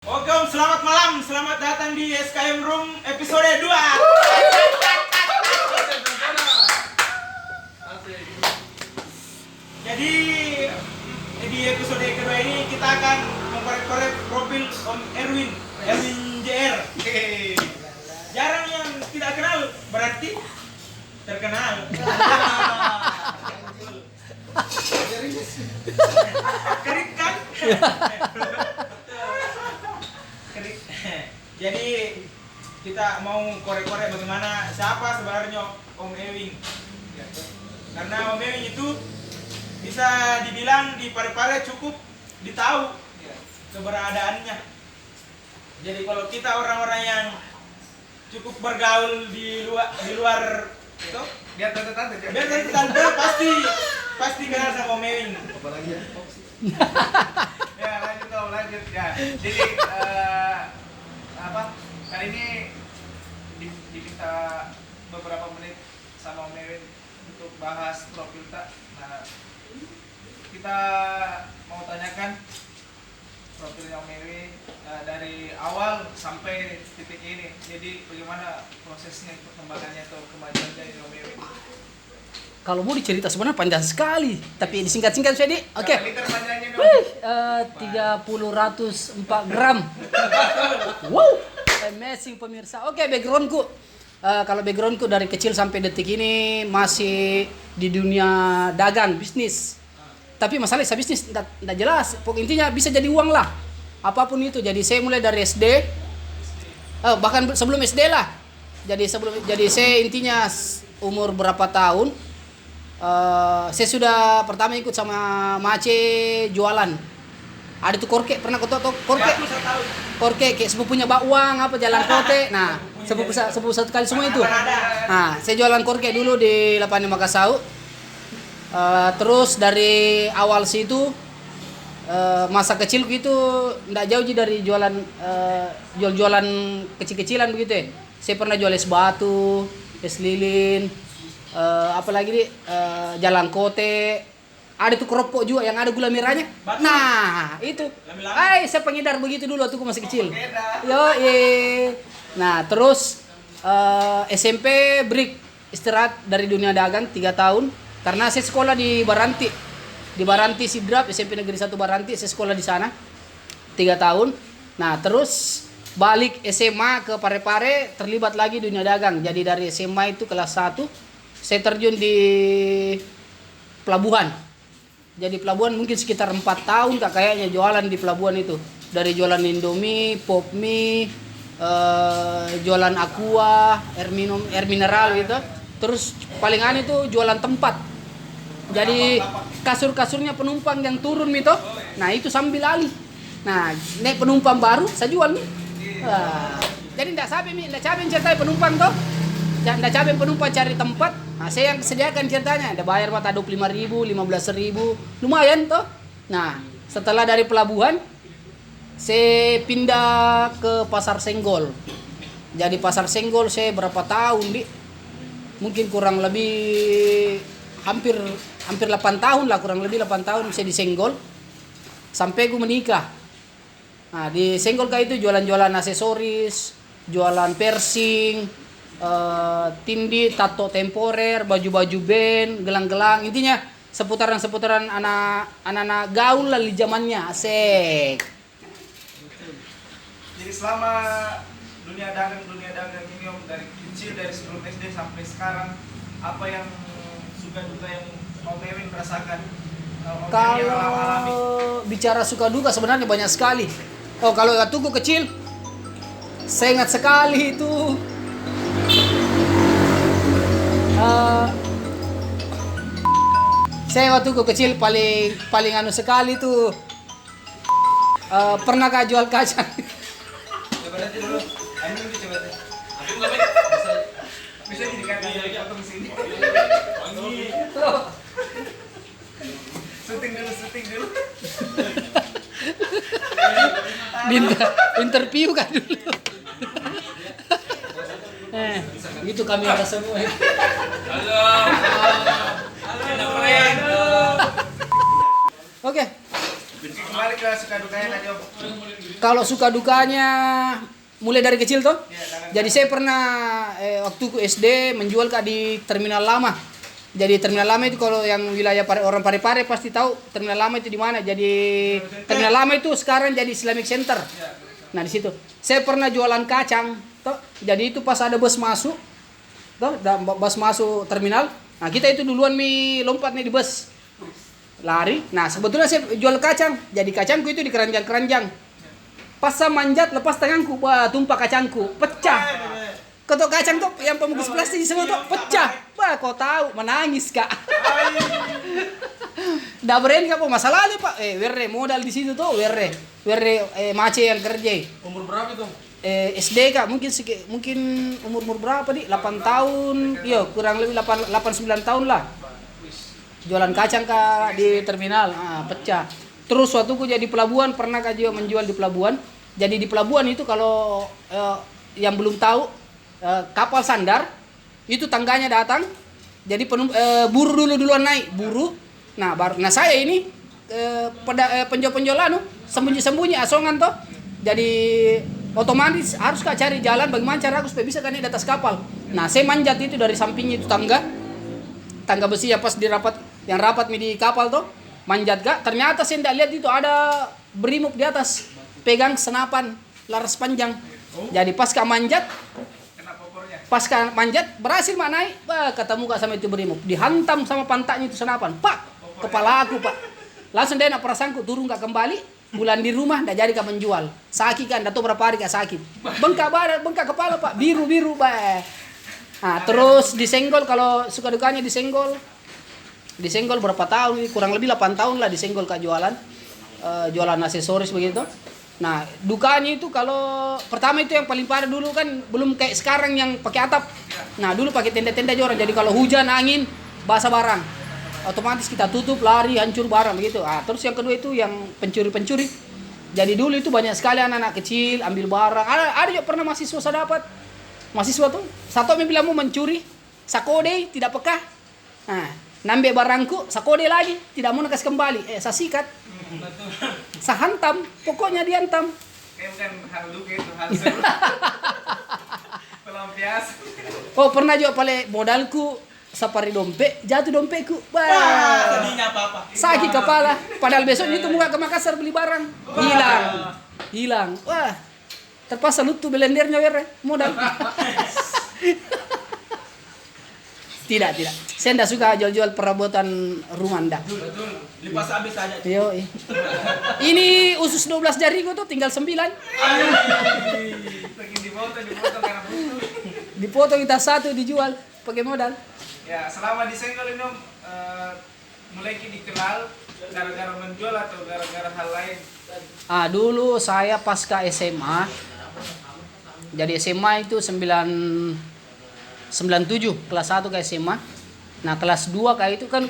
Oke Om, selamat malam. Selamat datang di SKM Room episode 2. Jadi di episode kedua ini kita akan mengkorek-korek profil Om Erwin JR. Jarang yang tidak kenal, berarti terkenal. Kerik kan? Kerik. Jadi kita mau korek-korek bagaimana siapa sebenarnya Om Ewing. Karena Om Ewing itu bisa dibilang di Parepare cukup ditahu keberadaannya. Jadi kalau kita orang-orang yang cukup bergaul di luar itu, biar tante pasti kenal sama Om Ewing. Apalagi ya? Ya lanjut ya. Jadi kali ini diminta beberapa menit sama Om Ewing untuk bahas profil tak. Nah, kita mau tanyakan profilnya Om Ewing dari awal sampai titik ini. Jadi bagaimana prosesnya, perkembangannya atau kemajuan dari Om Ewing? Kalau mau dicerita sebenarnya panjang sekali, tapi disingkat-singkat saja. Oke. Berapa liter panjangnya dong? 4 gram. Wow, amazing pemirsa. Oke, backgroundku. Kalau backgroundku dari kecil sampai detik ini masih di dunia dagang, bisnis. Tapi masalah saya bisnis tidak jelas. Pokoknya intinya bisa jadi uang lah. Apapun itu. Jadi saya mulai dari SD. Bahkan sebelum SD lah. Jadi saya intinya umur berapa tahun? Saya sudah pertama ikut sama Mace jualan. Ada tuh korke, pernah kau tahu korke? Korke kayak sepupunya Mbak Uang apa jalan kote. Nah, sepupu satu kali semua itu. Nah, saya jualan korke dulu di lapangan Makassau. Terus dari awal situ masa kecilku itu enggak jauh dari jualan kecil-kecilan begitu ya. Saya pernah jual es batu, es lilin, apalagi jalan kote. Ada tuh keropok juga yang ada gula merahnya. Nah, itu. Saya pengedar begitu dulu waktu aku masih kecil. Nah, terus SMP break istirahat dari dunia dagang 3 tahun karena saya sekolah di Baranti. Di Baranti Sidrap, SMP Negeri 1 Baranti, saya sekolah di sana 3 tahun. Nah, terus balik SMA ke Parepare, terlibat lagi dunia dagang. Jadi dari SMA itu kelas 1 saya terjun di pelabuhan. Jadi pelabuhan mungkin sekitar 4 tahun kayaknya jualan di pelabuhan itu. Dari jualan Indomie, Pop Mie, jualan Aqua, air mineral gitu. Terus paling aneh itu jualan tempat. Jadi kasur-kasurnya penumpang yang turun itu. Nah, itu sambil alih. Nah, nek penumpang baru saya jual nih. Jadi enggak capek ceritanya penumpang tuh. Enggak capek penumpang cari tempat. Nah, saya yang sediakan ceritanya. Ada bayar mata 25.000, 15.000. Lumayan tuh. Nah, setelah dari pelabuhan saya pindah ke Pasar Senggol. Jadi Pasar Senggol saya berapa tahun, Di? Mungkin kurang lebih hampir 8 tahun lah, kurang lebih 8 tahun saya di Senggol. Sampai gue menikah. Nah, di Senggol kayak itu jualan-jualan aksesoris, jualan piercing, tindi, tato temporer, baju-baju band, gelang-gelang, intinya seputaran anak-anak gaul lah di zamannya. Asik. Jadi selama dunia dagang ini Om, dari kecil, dari sebelum SD sampai sekarang, apa yang suka duka yang Om Ewing merasakan? Kalau bicara suka duka sebenarnya banyak sekali. Oh, kalau waktu gue kecil, saya ingat sekali itu saya waktu gue kecil paling anu sekali tuh pernah jual kacang. Coba nanti dulu, Anu coba deh. Bisa dikatakan potong sini. Syuting dulu. Interview kan dulu. Gitu kami ada semua. Halo. Halo. Oke. kembali ke suka dukanya tadi Om. Kalau suka dukanya mulai dari kecil tuh. Ya, jangan- Jadi saya pernah waktu ke SD menjual Kak di terminal lama. Jadi terminal lama itu kalau yang wilayah orang Parepare pasti tahu terminal lama itu di mana. Jadi terminal lama itu sekarang jadi Islamic Center. Nah di situ saya pernah jualan kacang. Toh. Jadi itu pas ada bus masuk, toh, bus masuk terminal. Nah kita itu duluan lompat nih di bus, lari. Nah sebetulnya saya jual kacang. Jadi kacangku itu di keranjang-keranjang. Pas saya manjat lepas tanganku, wah tumpah kacangku, pecah. Kotok kacang tuh yang pembungkus plastik semua tuh pecah. Wah, kau tahu menangis Kak. Dah berani Kak, masalahnya Pak. Werre modal di situ tuh, werre mace yang kerja. Umur berapa itu? SD Kak, mungkin umur berapa nih? 8 tahun. Iya, kurang lebih 8 9 tahun lah. Jualan kacang Kak di terminal, pecah. Terus waktu aku jadi pelabuhan pernah Kak juga menjual di pelabuhan. Jadi di pelabuhan itu kalau yang belum tahu kapal sandar itu tangganya datang, jadi buru duluan naik buru. Nah saya ini penjual sembunyi asongan toh, jadi otomatis harus Kak cari jalan bagaimana cara aku supaya bisa kan di atas kapal. Nah saya manjat itu dari sampingnya itu tangga besi ya pas yang rapat di kapal toh, manjat Kak. Ternyata saya tidak lihat itu ada brimob di atas pegang senapan laras panjang. Jadi pas Kak manjat berhasil Mak naik, ketemu Kak sama itu brimob, dihantam sama pantatnya itu senapan, Pak, kepala aku Pak. Langsung dia nak perasaanku turun Kak kembali, bulan di rumah ndak jadi Kak menjual. Sakit kan, dah tahu berapa hari Kak sakit. Bengkak badan, bengkak kepala Pak, biru Pak. Nah, terus disenggol, kalau suka dukanya disenggol berapa tahun, kurang lebih 8 tahun lah disenggol Kak jualan. Jualan aksesoris begitu. Nah, dukanya itu kalau pertama itu yang paling parah dulu kan belum kayak sekarang yang pakai atap. Nah, dulu pakai tenda-tenda aja orang. Jadi kalau hujan, angin, basah barang. Otomatis kita tutup, lari, hancur barang begitu. Terus yang kedua itu yang pencuri-pencuri. Jadi dulu itu banyak sekali anak-anak kecil ambil barang. Ada juga pernah mahasiswa saya dapat. Mahasiswa tuh satu bilang mau mencuri, sakode tidak peka. Nah, nambah barangku, sakode lagi, tidak mau kasih kembali. Saya sikat. Saya hantam, pokoknya dihantam. Kayak bukan hal duka itu, hal seru. Pelampiasan. Oh pernah juga paling modalku sapari dompet, jatuh dompetku. Tadinya apa-apa. Sakit kepala. Padahal besoknya itu muka ke Makassar beli barang. Hilang. Wah, terpaksa lutu belendernya modal. Tidak. Saya tidak suka jual-jual perabotan rumah ndak. Betul. Lipas habis aja. Yo. Ini usus 12 jariku tuh tinggal 9. Lagi dipotong karena butuh. Dipotong kita satu dijual pakai modal. Ya, selama disenggol ini Om, mulai dikenal gara-gara menjual atau gara-gara hal lain? Dulu saya pasca SMA. Jadi SMA itu 97 kelas 1 ke SMA. Nah kelas 2 kayak itu kan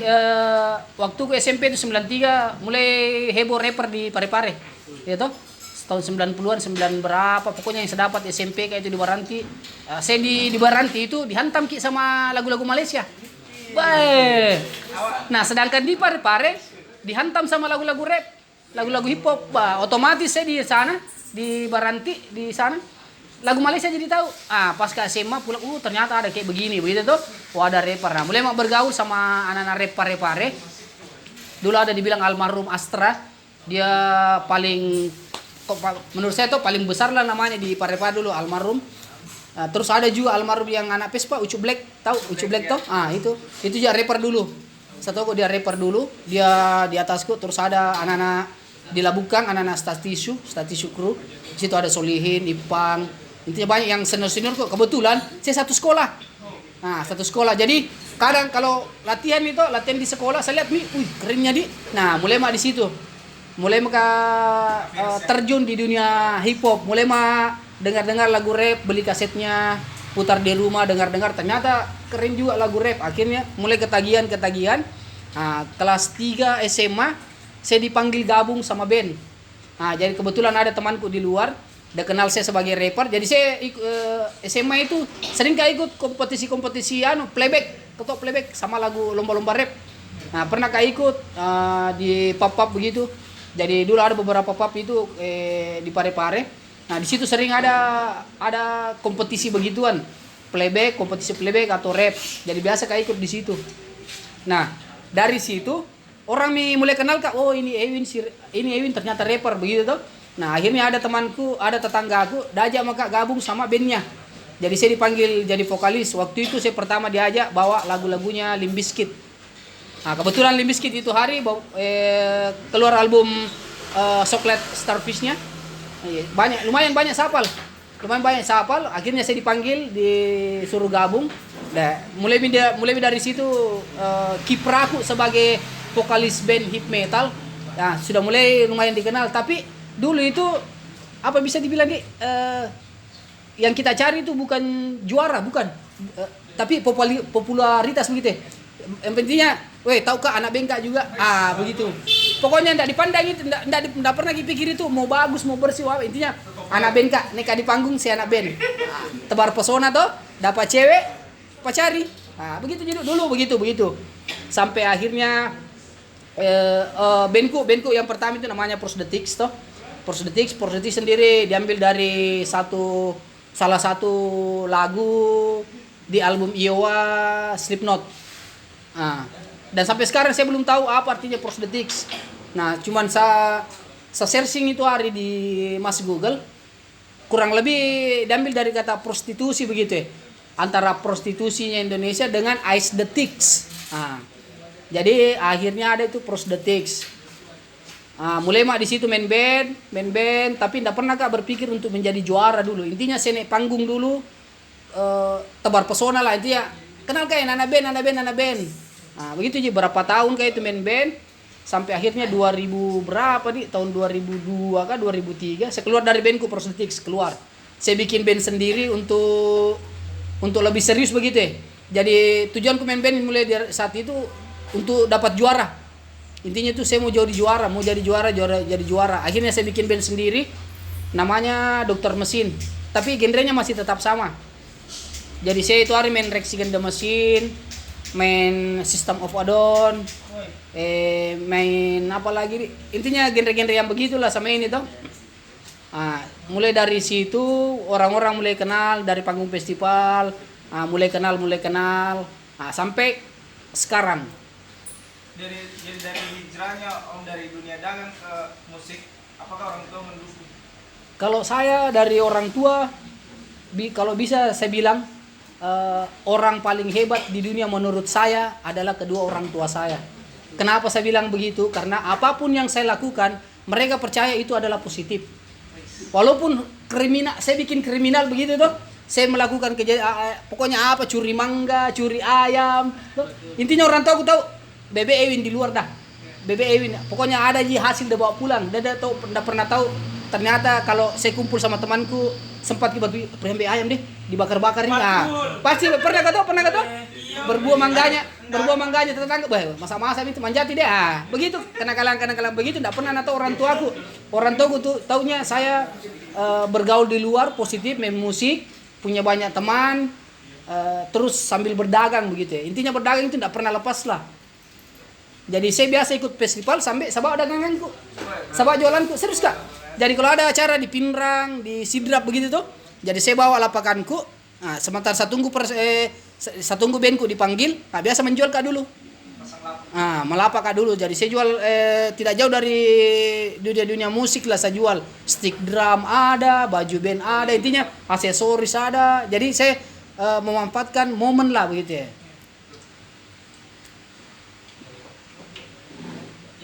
waktu ke SMP itu 93 mulai heboh rapper di Parepare. Ya toh? Tahun 90-an 9 berapa pokoknya yang saya dapat SMP kayak itu di Baranti. Saya di Baranti itu dihantam Ki sama lagu-lagu Malaysia. Baik. Nah sedangkan di Parepare dihantam sama lagu-lagu rap, lagu-lagu hip hop. Otomatis saya di sana di Baranti di sana lagu Malaysia jadi tahu. Pas ke SMA pulang, ternyata ada kayak begini, begitu tuh. Ada rapper. Nah, mulai bergaul sama anak-anak rap Parepare. Dulu ada dibilang almarhum Astra. Dia paling menurut saya tuh paling besar lah namanya di Parepare dulu almarhum. Terus ada juga almarhum yang anak Vespa, Ucu Black, tahu Ucu Black tuh? Itu juga rapper dulu. Satu dia rapper dulu, dia di atasku. Terus ada anak-anak di Labukang, anak-anak Statishu Crew. Di situ ada Solihin, Ipang. Intinya banyak yang senior kok. Kebetulan saya satu sekolah. Satu sekolah. Jadi kadang kalau latihan di sekolah saya lihat nih, kerennya di. Nah, mulai di situ. Mulai terjun di dunia hip hop. Mulai dengar lagu rap, beli kasetnya, putar di rumah, dengar ternyata keren juga lagu rap. Akhirnya mulai ketagihan. Kelas 3 SMA saya dipanggil gabung sama band. Jadi kebetulan ada temanku di luar, dia kenal saya sebagai rapper. Jadi saya SMA itu sering ikut kompetisi playback, ketok playback sama lagu lomba-lomba rap. Pernah ikut di pub begitu. Jadi dulu ada beberapa pub itu di Parepare. Nah di situ sering ada kompetisi begituan, playback, kompetisi playback atau rap. Jadi biasa kayak ikut di situ. Nah dari situ orang mulai kenal kak, oh ini Ewin ternyata rapper begitu tuh. Nah akhirnya ada temanku, ada tetanggaku, diajak maka gabung sama bandnya. Jadi saya dipanggil jadi vokalis. Waktu itu saya pertama diajak bawa lagu-lagunya Limp Bizkit. Nah kebetulan Limp Bizkit itu hari keluar album Chocolate Starfish-nya. Lumayan banyak sapal. Akhirnya saya dipanggil, disuruh gabung. Nah, mulai dari situ kiprahku sebagai vokalis band hip metal. Nah, sudah mulai lumayan dikenal. Tapi dulu itu apa bisa dibilang yang kita cari itu bukan juara, bukan. Tapi popularitas begitu. Yang pentingnya, tahukah anak bengkak juga? Begitu. Pokoknya enggak dipandang itu, enggak pernah dipikir itu mau bagus, mau bersih, intinya anak bengkak, neka di panggung si anak band. Tebar pesona toh, dapat cewek, pacari. Begitu dulu begitu. Sampai akhirnya bandku yang pertama itu namanya Prosthetics toh. Prosthetics sendiri diambil dari salah satu lagu di album Iowa Slipknot. Dan sampai sekarang saya belum tahu apa artinya Prosthetics. Nah, cuman saya searching itu hari di Mas Google, kurang lebih diambil dari kata prostitusi begitu ya. Antara prostitusinya Indonesia dengan aesthetics. Jadi akhirnya ada itu Prosthetics. Mulai di situ main band, tapi tidak pernah kak berpikir untuk menjadi juara dulu. Intinya saya naik panggung dulu, tebar pesona lah intinya. Kenal kayak anak band. Begitu aja berapa tahun kayak itu main band sampai akhirnya 2000 berapa nih, tahun 2002 kah 2003 saya keluar dari bandku Prosthetics, keluar. Saya bikin band sendiri untuk lebih serius begitu ya. Jadi tujuanku main band mulai dari saat itu untuk dapat juara. Intinya tuh saya mau jadi juara. Akhirnya saya bikin band sendiri namanya Dr. Mesin. Tapi genrenya masih tetap sama. Jadi saya itu hari main Rex Against the Machine, main System of a Down, main apa lagi, intinya genre-genre yang begitulah sama ini toh. Mulai dari situ orang-orang mulai kenal dari panggung festival, mulai kenal, sampai sekarang. Jadi dari hijrahnya Om dari dunia dagang ke musik, apakah orang tua mendukung? Kalau saya dari orang tua, kalau bisa saya bilang orang paling hebat di dunia menurut saya adalah kedua orang tua saya. Kenapa saya bilang begitu? Karena apapun yang saya lakukan, mereka percaya itu adalah positif. Walaupun saya bikin kriminal begitu tuh, saya melakukan pokoknya apa, curi mangga, curi ayam. Intinya orang tua aku tahu, Bebe Ewin di luar dah. Bebe Ewin, pokoknya ada hasil dia bawa pulang. Dia tidak pernah tahu. Ternyata kalau saya kumpul sama temanku, sempat kita perembe ayam deh dibakar-bakar ini. Pasti pernah kata berbuah mangganya tetangga, masa-masa itu manjati deh. Begitu kenakalan begitu, tidak pernah tahu orang tuaku. Orang tuaku tuh taunya saya bergaul di luar, positif, main musik, punya banyak teman, terus sambil berdagang begitu ya. Intinya berdagang itu tidak pernah lepas lah. Jadi saya biasa ikut festival sampai sabak daganganku, sabak jualanku, serius kak. Jadi kalau ada acara di Pinrang, di Sidrap begitu tuh, jadi saya bawa lapakanku. Sementara saya tunggu bandku dipanggil, biasa menjual kak dulu. Melapak kak dulu. Jadi saya jual tidak jauh dari dunia musik lah saya jual. Stick drum ada, baju band ada, intinya aksesoris ada. Jadi saya memanfaatkan momen lah begitu ya.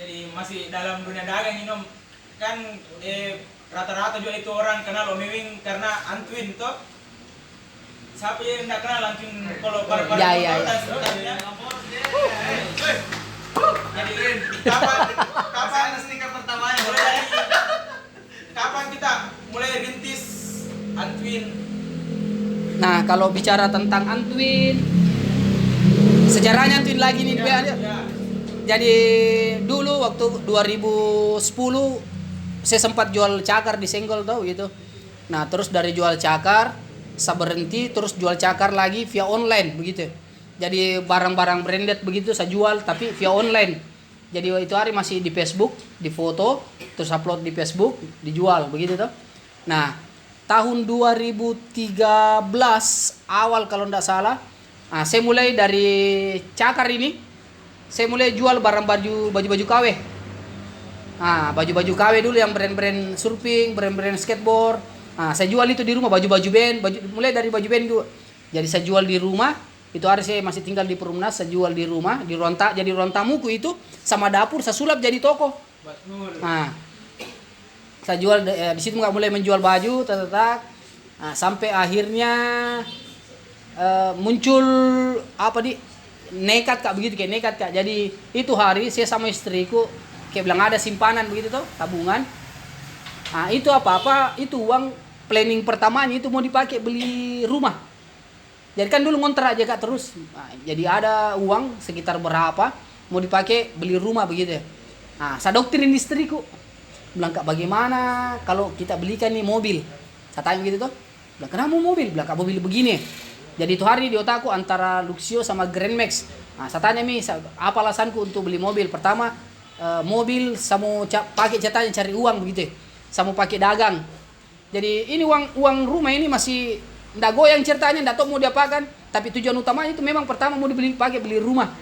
Jadi masih dalam dunia dagang ini Om. Kan rata-rata juga itu orang kenal Om Ewing karena Antwin toh. Siapa yang tidak kenal Antwin kalau pada Ya. dan sebutannya. Jadi kapan sneaker pertamanya? Kapan kita mulai rintis Antwin? Nah kalau bicara tentang Antwin, sejarahnya Antwin lagi nih dia. Jadi dulu waktu 2010 saya sempat jual cakar di Senggol tau gitu. Nah terus dari jual cakar saya berhenti, terus jual cakar lagi via online begitu. Jadi barang-barang branded begitu saya jual tapi via online. Jadi itu hari masih di Facebook, di foto, terus upload di Facebook, dijual begitu toh. Nah, tahun 2013 awal kalau tidak salah, saya mulai dari cakar ini, saya mulai jual barang baju KW. Nah, baju-baju KW dulu yang brand-brand surfing, brand-brand skateboard. Nah, saya jual itu di rumah, baju-baju band, mulai dari baju band dulu. Jadi saya jual di rumah. Itu hari saya masih tinggal di Perumnas, saya jual di rumah, di jadi ruang tamuku itu sama dapur saya sulap jadi toko. Betul. Nah, saya jual di situ nggak mulai menjual baju, nah, sampai akhirnya muncul apa nekat kak begitu kayak nekat kak. Jadi itu hari saya sama istriku kayak bilang ada simpanan begitu tuh tabungan. Nah, itu apa itu uang planning pertamanya itu mau dipakai beli rumah. Jadi kan dulu ngontrak aja kak terus. Nah, jadi ada uang sekitar berapa mau dipakai beli rumah begitu ya. Nah, saya doktrin istriku. Bilang kak bagaimana kalau kita belikan nih mobil. Saya tanya begitu tuh. Bilang kenapa mau mobil? Bilang kak mobil begini. Jadi itu hari di otakku antara Luxio sama Grand Max. Nah, saya tanya nih apa alasanku untuk beli mobil. Pertama mobil saya mau pakai ceritanya cari uang begitu ya. Saya mau pakai dagang. Jadi ini uang rumah ini masih ndak goyang ceritanya, ndak tahu mau diapakan. Tapi tujuan utamanya itu memang pertama mau pakai beli rumah.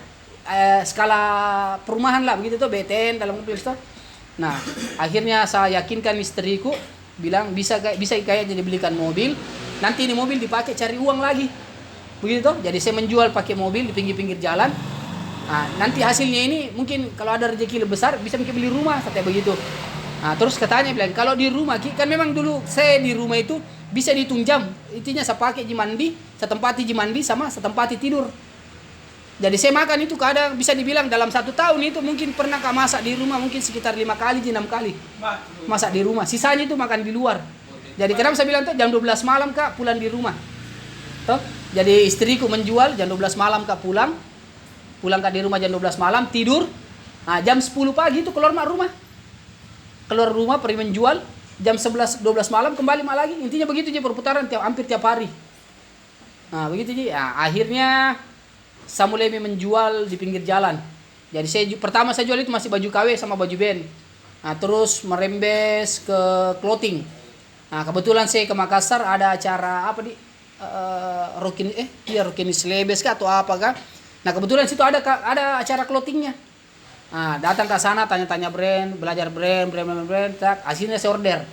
Skala perumahan lah begitu tuh, BTN dalam mobil itu. Nah, akhirnya saya yakinkan istriku, bilang bisa kayaknya dibelikan mobil. Nanti ini mobil dipakai cari uang lagi. Begitu tuh. Jadi saya menjual pakai mobil di pinggir-pinggir jalan. Nah, nanti hasilnya ini mungkin kalau ada rezeki lebih besar bisa beli rumah, katanya begitu. Nah, terus katanya bilang kalau di rumah kan memang dulu saya di rumah itu bisa dihitung jam. Intinya saya pakai mandi, saya tempati mandi sama saya tempati tidur. Jadi saya makan itu kadang bisa dibilang dalam 1 tahun itu mungkin pernah kak masak di rumah mungkin sekitar 5 kali 6 kali. Masak di rumah. Sisanya itu makan di luar. Jadi kadang saya bilang tuh jam 12 malam kak pulang di rumah. Tuh. Jadi istriku menjual jam 12 malam kak pulang kak di rumah jam 12 malam tidur. Nah, jam 10 pagi itu keluar rumah. Keluar rumah pergi menjual jam 11 12 malam kembali lagi. Intinya begitu aja perputaran hampir tiap hari. Nah, begitu aja. Nah, akhirnya saya mulai menjual di pinggir jalan. Jadi pertama saya jual itu masih baju KW sama baju band. Nah, terus merembes ke clothing. Nah, kebetulan saya ke Makassar ada acara apa Rokini Slebes kah atau apa kah. Nah, kebetulan situ ada acara clothingnya. Nah, datang ke sana tanya-tanya brand, belajar brand, tak. Hasilnya saya order.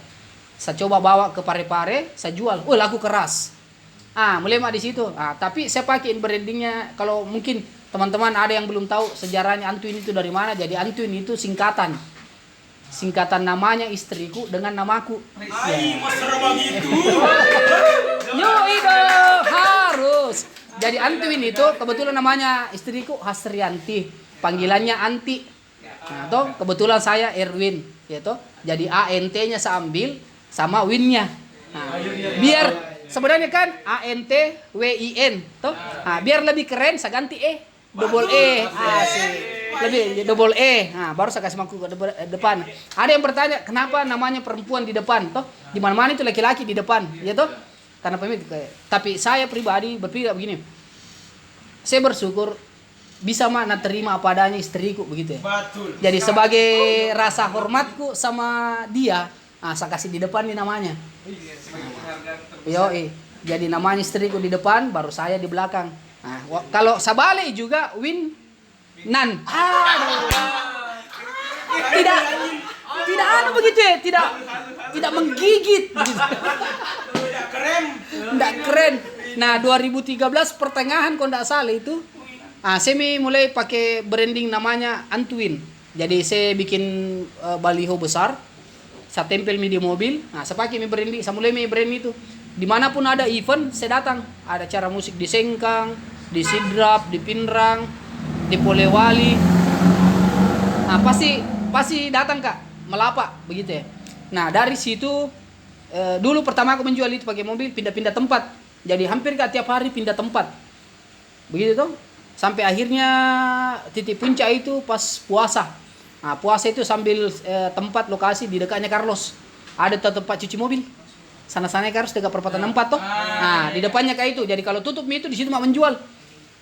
Saya coba bawa ke Parepare, saya jual. Oh, laku keras. Mulai di situ. Tapi saya pakai brandingnya. Kalau mungkin teman-teman ada yang belum tahu sejarahnya Antuin itu dari mana. Jadi Antuin itu singkatan namanya istriku dengan namaku. Mesra begitu. Yo, itu harus. Jadi Antuin itu kebetulan namanya istriku Hasrianti, panggilannya Anti. Nah, toh kebetulan saya Erwin, gitu. Jadi ANT-nya saya ambil sama Win-nya. Nah, biar sebenarnya kan ANTWIN, toh. Nah, biar lebih keren saya ganti double E. Asik. Lebih double E. Nah, baru saya kasih mangkuk ke depan. Ada yang bertanya, kenapa namanya perempuan di depan, toh? Di mana-mana itu laki-laki di depan, ya toh? Karena tapi saya pribadi berpikir begini. Saya bersyukur bisa mana terima apa adanya istriku begitu ya. Betul. Jadi sebagai rasa hormatku sama dia, saya kasih di depan nih namanya. Jadi namanya istriku di depan, baru saya di belakang. Nah, kalau sabale juga Win Nan. Tidak ada begitu ya, tidak menggigit begitu. Tidak keren. Nah, 2013 pertengahan kalau tidak salah itu, saya mulai pakai branding namanya Antuin. Jadi saya bikin baliho besar, saya tempel di mobil. Nah, saya pakai branding, saya mulai brand itu. Dimanapun ada event, saya datang. Ada acara musik di Sengkang, di Sidrap, di Pinrang, di Polewali. Nah, pasti datang kak, melapak begitu ya. Nah, dari situ dulu pertama aku menjual itu pakai mobil, pindah-pindah tempat. Jadi hampir kak tiap hari pindah tempat. Begitu tuh. Sampai akhirnya titik puncak itu pas puasa. Nah, puasa itu sambil tempat lokasi di dekatnya Carlos. Ada tempat cuci mobil. Sana-sana Carlos dekat perempatan 4 toh. Nah, di depannya kayak itu. Jadi kalau tutup itu di situ mak menjual.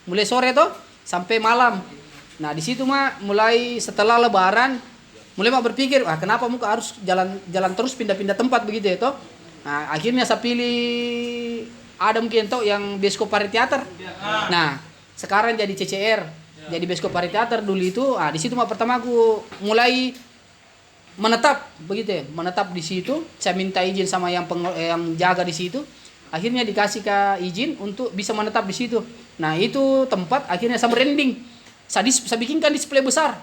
Mulai sore toh sampai malam. Nah di situ mah mulai setelah Lebaran mulai mah berpikir, wah kenapa muka harus jalan terus pindah-pindah tempat begitu ya toh. Nah akhirnya saya pilih ada mungkin toh yang bioskop Pariteater. Nah sekarang jadi CCR, jadi bioskop Pariteater dulu itu. Ah di situ mah pertama aku mulai menetap begitu ya, menetap di situ. Saya minta izin sama yang jaga di situ. Akhirnya dikasih ke izin untuk bisa menetap di situ. Nah itu tempat akhirnya saya branding. Saya bikinkan display besar.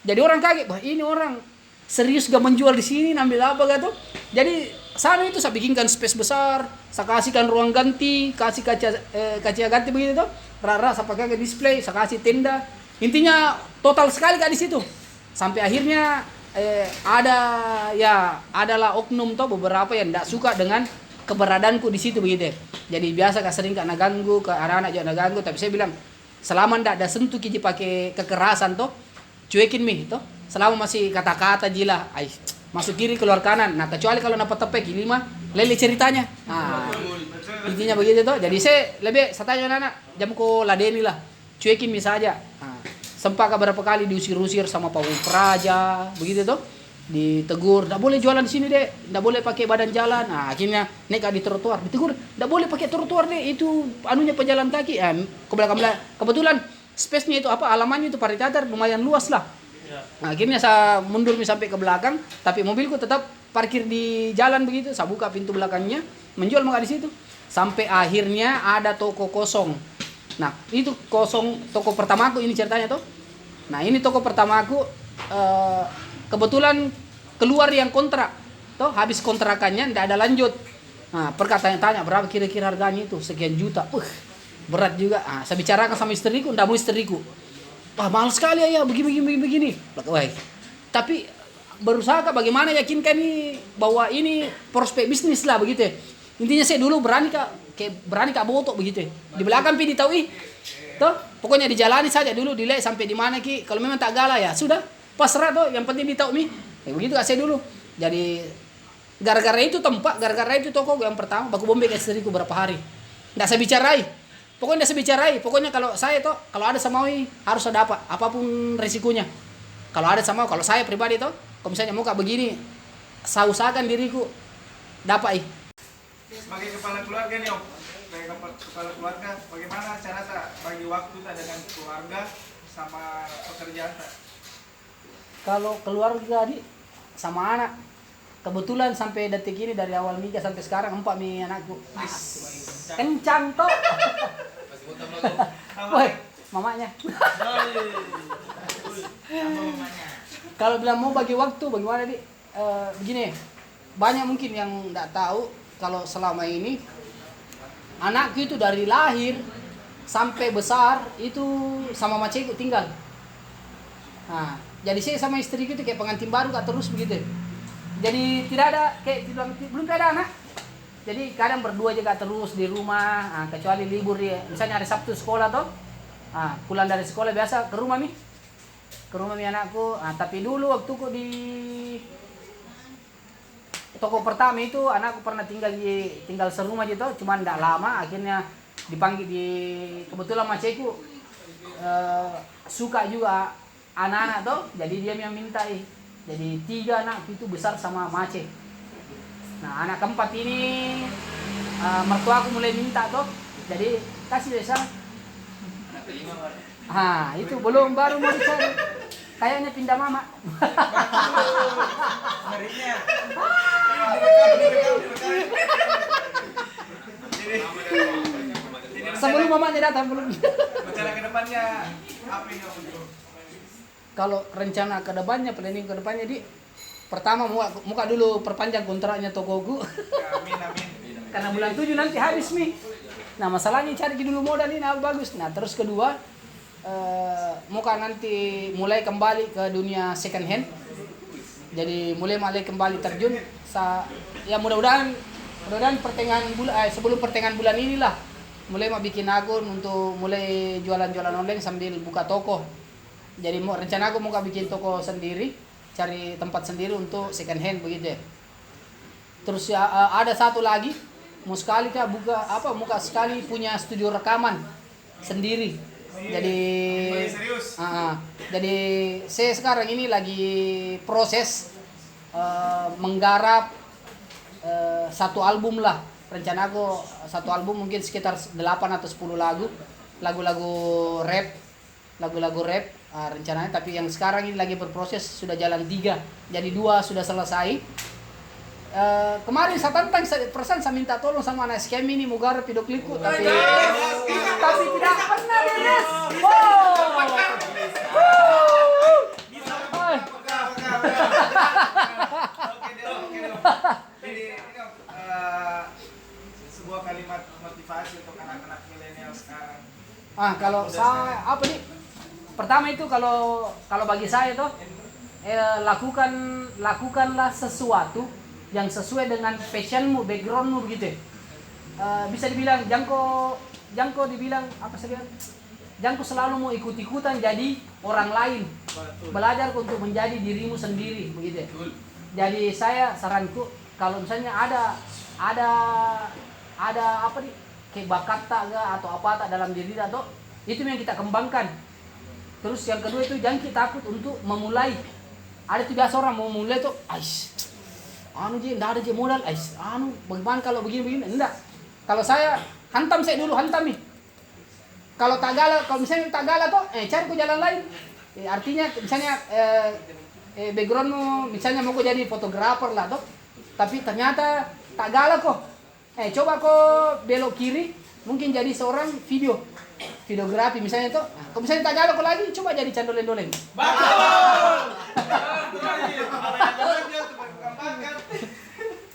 Jadi orang kaget, wah ini orang serius gak menjual di sini, ngambil apa gitu. Jadi sana itu saya bikinkan space besar, saya kasihkan ruang ganti, kasih kaca ganti begitu tuh. Rara saya pakai ke display, saya kasih tenda. Intinya total sekali kak di situ. Sampai akhirnya adalah oknum tuh beberapa yang tidak suka dengan keberadaanku di situ begitu. Jadi biasa kak sering kak naganggu, ke anak-anak juga naganggu, tapi saya bilang selama ndak ada sentuh kiji pakai kekerasan toh, cuekin mi toh. Selama masih kata-kata jila, ay masuk kiri keluar kanan. Nah kecuali kalau dapat tepek lima lele ceritanya. Nah, intinya begitu toh. Jadi saya tanya anak jam ko ladeni lah, cuekin mi saja. Nah, sempat beberapa kali diusir-usir sama Pak Praja begitu toh. Ditegur, tidak boleh jualan di sini deh, tidak boleh pakai badan jalan. Nah, akhirnya naik di trotoar, ditegur, tidak boleh pakai trotoar deh, itu anunya pejalan kaki. Ke belakang kebetulan space-nya itu alamannya itu Pariteater lumayan luas lah. Nah, akhirnya saya mundur sampai ke belakang, tapi mobilku tetap parkir di jalan begitu. Saya buka pintu belakangnya, menjual maka di situ. Sampai akhirnya ada toko kosong. Nah, itu kosong toko pertamaku ini ceritanya tuh. Nah, ini toko pertamaku kebetulan keluar yang kontrak, toh habis kontrakannya tidak ada lanjut. Nah, perkatanya berapa kira-kira harganya itu, sekian juta. Berat juga. Ah, saya bicarakan sama istriku, tidak mau istriku. Wah mahal sekali ya, begini. Wah, tapi berusaha bagaimana yakinkan nih bahwa ini prospek bisnis lah begitu. Intinya saya dulu berani kak botok begitu. Di belakang pi ditahu toh pokoknya dijalani saja dulu, dilihat sampai di mana ki. Kalau memang tak galah ya sudah. Pasrah tuh, yang penting ditahu mi. Begitu saya dulu. Jadi gara-gara itu toko yang pertama baku bombe ke istriku berapa hari. Enggak saya bicarai. Pokoknya kalau saya tuh kalau ada samawi harus ada apapun resikonya. Kalau ada sama kalau saya pribadi tuh, kalau misalnya muka begini, saya usahakan diriku dapat. Sebagai kepala keluarga nih Om, sebagai kepala keluarga, bagaimana cara tak bagi waktu tak dengan keluarga sama pekerjaan tak? Kalau keluarga sama anak, kebetulan sampai detik ini dari awal nikah sampai sekarang 4 nih anakku. Kencang toh. Woi, mamanya. Kalau bilang mau bagi waktu bagaimana begini, banyak mungkin yang enggak tahu kalau selama ini anakku itu dari lahir sampai besar itu sama macekku tinggal. Nah, jadi saya sama istriku itu kayak pengantin baru kak terus begitu. Jadi tidak ada belum ada anak. Jadi kadang berdua juga terus di rumah, kecuali libur ya. Misalnya hari Sabtu sekolah toh. Pulang dari sekolah biasa ke rumah mi anakku. Tapi dulu waktu ku di toko pertama itu anakku pernah tinggal serumah gitu, cuman tidak lama. Akhirnya dipanggil kebetulan macekku suka juga anak-anak toh, jadi dia yang minta jadi 3 anak itu besar sama Mace. Nah anak keempat ini mertuaku mulai minta toh, jadi kasih desa. Itu belum baru mau dicari, kayaknya pindah mama. Ngerinya. Sebelum mamanya datang belum. Rencana ke depannya apa ini Om? Kalau rencana ke depannya, planning ke depannya pertama muka dulu perpanjang kontraknya tokoku. Amin. Karena bulan 7 nanti habis nih. Nah masalahnya cari dulu modal ini bagus. Nah terus kedua muka nanti mulai kembali ke dunia second hand. Jadi mulai kembali terjun. Ya mudah-mudahan sebelum pertengahan bulan inilah mulai mau bikin akun untuk mulai jualan-jualan online sambil buka toko. Jadi rencana aku mau bikin toko sendiri, cari tempat sendiri untuk second hand begitu ya. Terus ya ada satu lagi, mau sekali punya studio rekaman sendiri. Jadi serius. jadi saya sekarang ini lagi proses menggarap satu album lah. Rencana aku satu album mungkin sekitar 8 atau 10 lagu-lagu rap. Rencananya, tapi yang sekarang ini lagi berproses sudah jalan 3. Jadi 2 sudah selesai. Kemarin saya tantang perasaan saya minta tolong sama anak SKM ini mau garap video klipku tapi tidak pernah beres. Jadi ini sebuah kalimat motivasi untuk anak-anak milenial sekarang. Kalau saya apa nih? Pertama itu kalau bagi saya tuh lakukanlah sesuatu yang sesuai dengan passionmu, backgroundmu begitu. Bisa dibilang Jangko dibilang apa sih? Jangko selalu mau ikut-ikutan jadi orang lain. Belajar untuk menjadi dirimu sendiri begitu. Jadi saya saranku kalau misalnya ada apa nih? Kayak bakat tak atau apa tak dalam diri atau itu yang kita kembangkan. Terus yang kedua itu jangan kita takut untuk memulai. Ada tuh biasa orang mau mulai tuh, enggak ada modal, bagaimana kalau begini, enggak. Kalau saya hantam dulu nih. Kalau misalnya tak galak tuh, cari ke jalan lain. Artinya misalnya backgroundmu misalnya mau jadi fotografer lah tuh, tapi ternyata tak galak kok. Coba kok belok kiri, mungkin jadi seorang videografi misalnya tuh. Kalau misalnya tak galak kok lagi, coba jadi candolen-dolen.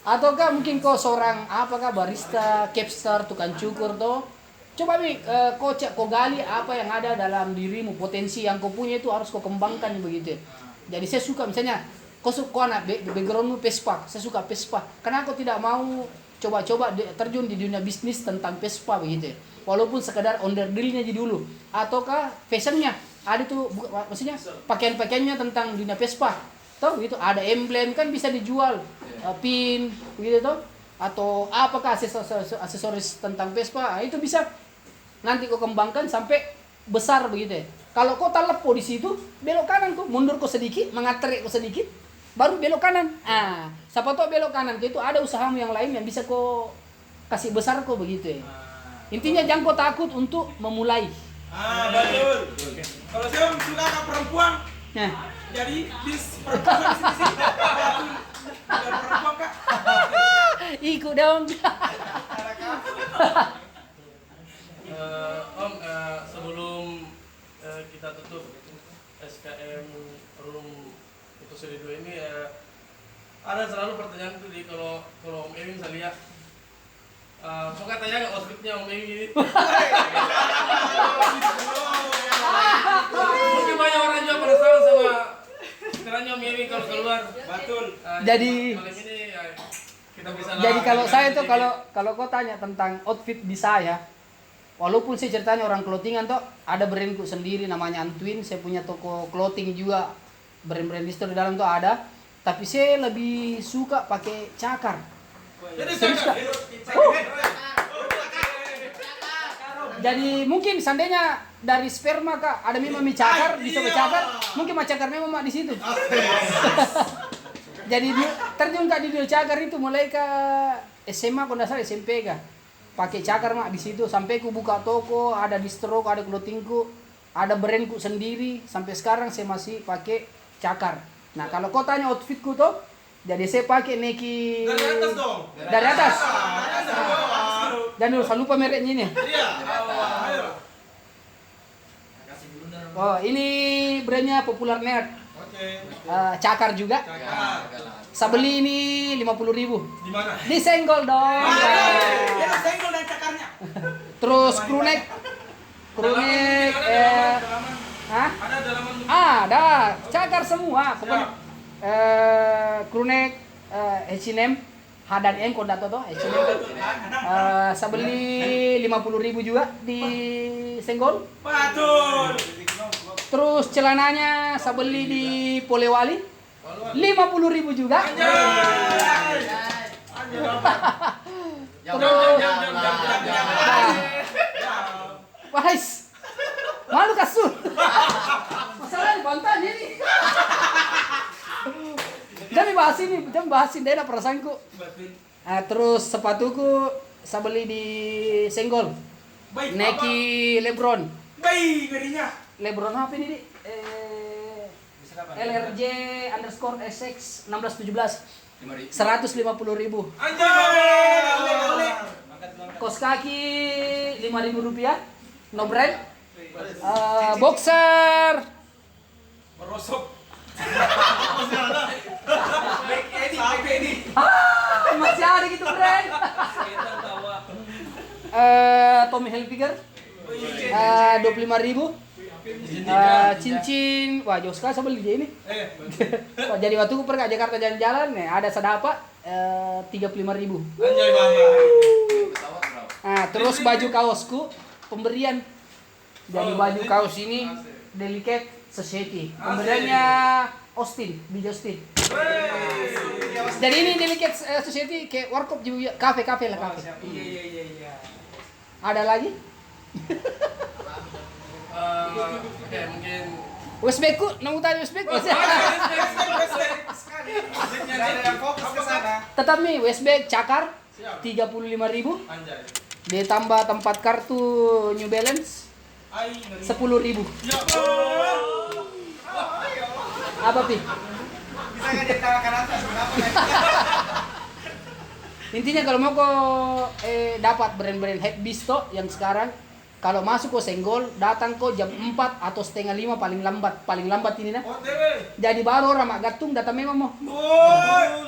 Ataukah mungkin kau seorang apakah barista, capster, tukang cukur tuh. Coba kau gali apa yang ada dalam dirimu, potensi yang kau punya itu harus kau kembangkan begitu. Jadi saya suka misalnya kau anak backgroundmu Vespa, saya suka Vespa. Karena aku tidak mau coba-coba terjun di dunia bisnis tentang Vespa begitu. Walaupun sekedar onderdilnya aja dulu. Ataukah fashionnya ada tuh maksudnya pakaian-pakaiannya tentang dunia Vespa. Tahu gitu, ada emblem kan bisa dijual, pin gitu tuh, atau apakah aksesoris tentang Vespa, itu bisa nanti kau kembangkan sampai besar begitu. Kalau kau terlepo di situ, belok kanan kau, mundur kau sedikit, mengatrek kau sedikit, baru belok kanan. Siapa tahu belok kanan itu ada usahamu yang lain yang bisa kau kasih besar kau begitu. Intinya jangan kau takut untuk memulai. Betul. Kalau saya suka ke perempuan, jadi bis perempuan di sini. Ada perempuan kak? Ikut dong. Om, sebelum kita tutup SKM Room episode 2 ini, ada selalu pertanyaan tuh kalau Om Ewing saya lihat. Suka tanya nggak outfitnya Om Ewing ini? Mungkin banyak orang juga penasaran sama caranya Om Ewing kalau keluar. Betul. Jadi malam ini ya, kita bisa. Jadi kalau saya tuh kalau kau tanya tentang outfit di saya, walaupun saya ceritanya orang clothingan tuh, ada brandku sendiri namanya Antwin, saya punya toko clothing juga, brand-brand di dalam tuh ada, tapi saya lebih suka pakai cakar. Jadi mungkin seandainya dari sperma kak ada memang cakar, bisa bercakar, mungkin cakar memang di situ. Jadi terjun kak di cakar itu mulai ke SMA, kalau nggak salah SMP kak. Pakai cakar mak di situ sampai ku buka toko, ada distro, ada clothingku, ada brandku sendiri. Sampai sekarang saya masih pakai cakar. Nah kalau kau tanya outfitku tuh, jadi saya pakai Nike Dari atas dong. dari atas. Dan Ayo. lupa lupa mereknya ini. Iya. Ayo. Oh ini brandnya Popular Nerd. Oke. Cakar juga. Cakar. Saya beli ini 50.000. Di mana? Di Senggol dong. Dia senggol dan cakarnya. Terus crewneck. Crewneck hah? Ada dalaman. Ada, cakar semua. Pokoknya crewneck H&M, H dan M kau tahu tuh H&M. Saya beli 50.000 juga di Senggol. Betul. Terus celananya saya beli di Polewali 50.000 juga. Terus Wais. Malu kasur. Masalahnya bantan ini. Jangan bahas ini daerah perasaanku. Terus sepatuku saya beli di Senggol. Baik, Nike Lebron. baik gerinya. Lebron apa ini, Dik? LRJ underscore SX 1617 150.000. Anjay, ale. Kos kaki 5.000 rupiah, no brand. Boxer Merosot. Sampai ini. masih ada gitu brand. Tommy Hilfiger 25.000. Cincin, wah jauh sekali saya beli dia ini. Wah, jadi waktu aku pergi ke Jakarta jalan-jalan, nih ada sedapa 35.000. Anjay banget. Terus baju kaosku pemberian. Jadi baju kaos ini Delicate Society. Pemberiannya Austin, BJ Austin. Jadi ini Delicate Society kayak warkop juga, kafe lah kafe. Iya. Ada lagi? Oke, mungkin Westbackku, nemu tanya Westback. Tetap nih Westback cakar 35.000. anjay. Dia tambah tempat kartu New Balance 10.000. Apa pi? Bisa nggak jadi tawakan atas? Kenapa? Intinya kalau mau kok dapat brand-brand Hypebeast toh yang sekarang kalau masuk ke Senggol datang kok jam 4 atau setengah 5 paling lambat ini nah. Jadi baru orang mak gatung datang memang mau.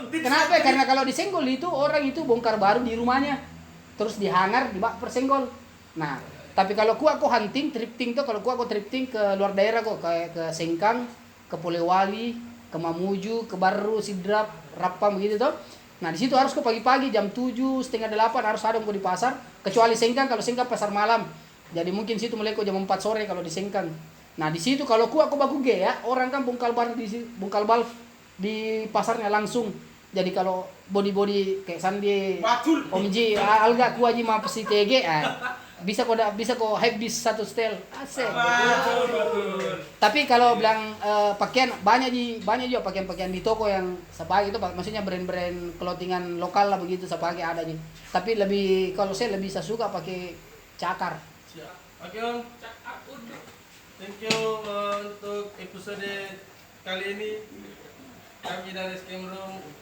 Kenapa? Karena kalau di Senggol itu orang itu bongkar baru di rumahnya terus dihangar di bak persenggol. Nah, tapi kalau aku hunting, thrifting tuh kalau aku thrifting ke luar daerah kok kayak ke Sengkang, ke Polewali, ke Mamuju, ke Baru, Sidrap, Rapang begitu tuh. Nah, di situ harus kok pagi-pagi jam 7, setengah 8 harus ada kok di pasar, kecuali Sengkang kalau Sengkang pasar malam. Jadi mungkin situ mulai kok jam 4 sore kalau di Sengkang. Nah, di situ kalau aku baku ge ya, orang kan bongkar bal di pasarnya langsung. Jadi kalau body kayak Sandi Om Ji alga ku aja mah pasti TG bisa kok habis satu setel asik. Tapi kalau bilang pakaian banyak juga pakaian di toko yang sepakai itu maksudnya brand-brand clothingan lokal lah begitu sepakai ada nih. Tapi kalau saya lebih suka pakai cakar. Siap. Oke Om. Thank you untuk episode kali ini. Kami dari Scam Room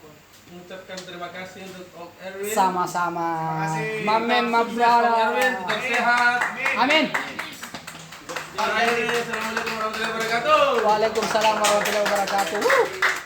mengucapkan terima kasih untuk Om Erwin. Sama-sama. Makasih. Mamen Om mabrala. Erwin tetap sehat. Amin. Assalamualaikum warahmatullahi wabarakatuh. Waalaikumsalam warahmatullahi wabarakatuh.